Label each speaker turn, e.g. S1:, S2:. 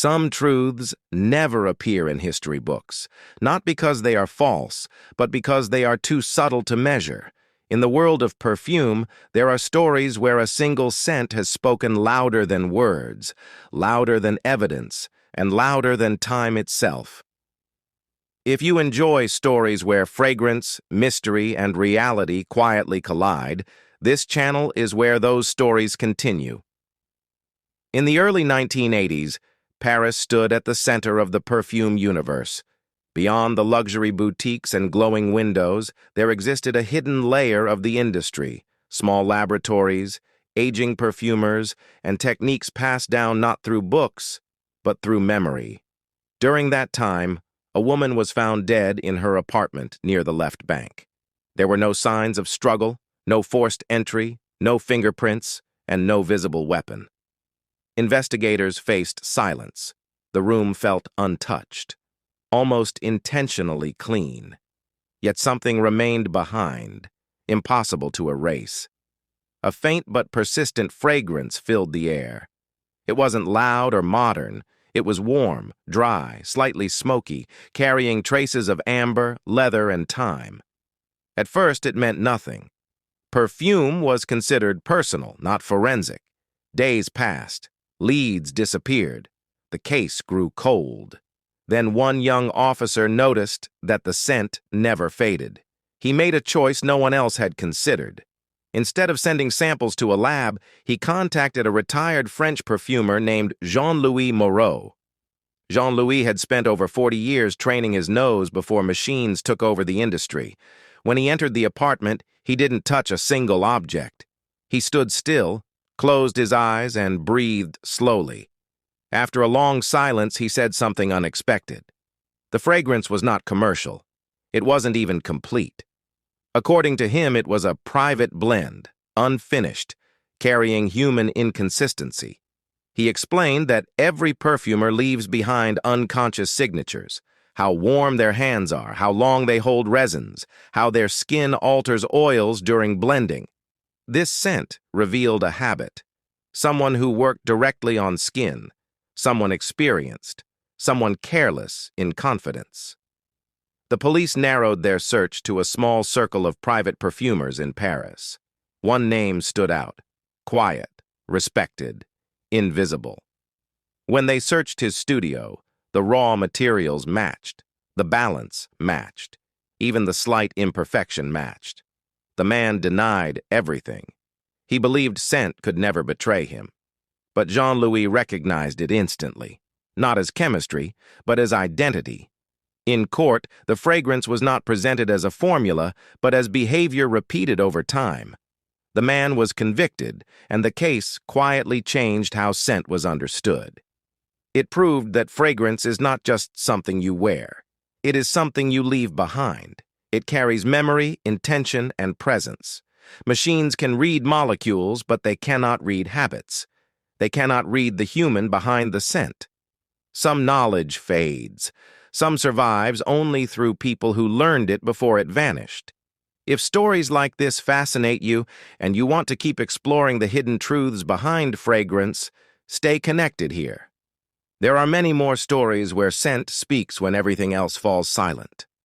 S1: Some truths never appear in history books, not because they are false, but because they are too subtle to measure. In the world of perfume, there are stories where a single scent has spoken louder than words, louder than evidence, and louder than time itself. If you enjoy stories where fragrance, mystery, and reality quietly collide, this channel is where those stories continue. In the early 1980s, Paris stood at the center of the perfume universe. Beyond the luxury boutiques and glowing windows, there existed a hidden layer of the industry, small laboratories, aging perfumers, and techniques passed down not through books, but through memory. During that time, a woman was found dead in her apartment near the left bank. There were no signs of struggle, no forced entry, no fingerprints, and no visible weapon. Investigators faced silence. The room felt untouched, almost intentionally clean. Yet something remained behind, impossible to erase. A faint but persistent fragrance filled the air. It wasn't loud or modern. It was warm, dry, slightly smoky, carrying traces of amber, leather, and thyme. At first, it meant nothing. Perfume was considered personal, not forensic. Days passed. Leads disappeared. The case grew cold. Then one young officer noticed that the scent never faded. He made a choice no one else had considered. Instead of sending samples to a lab, he contacted a retired French perfumer named Jean-Louis Moreau. Jean-Louis had spent over 40 years training his nose before machines took over the industry. When he entered the apartment, he didn't touch a single object. He stood still, closed his eyes, and breathed slowly. After a long silence, he said something unexpected. The fragrance was not commercial. It wasn't even complete. According to him, it was a private blend, unfinished, carrying human inconsistency. He explained that every perfumer leaves behind unconscious signatures, how warm their hands are, how long they hold resins, how their skin alters oils during blending. This scent revealed a habit, someone who worked directly on skin, someone experienced, someone careless in confidence. The police narrowed their search to a small circle of private perfumers in Paris. One name stood out: quiet, respected, invisible. When they searched his studio, the raw materials matched, the balance matched, even the slight imperfection matched. The man denied everything. He believed scent could never betray him. But Jean-Louis recognized it instantly, not as chemistry, but as identity. In court, the fragrance was not presented as a formula, but as behavior repeated over time. The man was convicted, and the case quietly changed how scent was understood. It proved that fragrance is not just something you wear. It is something you leave behind. It carries memory, intention, and presence. Machines can read molecules, but they cannot read habits. They cannot read the human behind the scent. Some knowledge fades. Some survives only through people who learned it before it vanished. If stories like this fascinate you and you want to keep exploring the hidden truths behind fragrance, stay connected here. There are many more stories where scent speaks when everything else falls silent.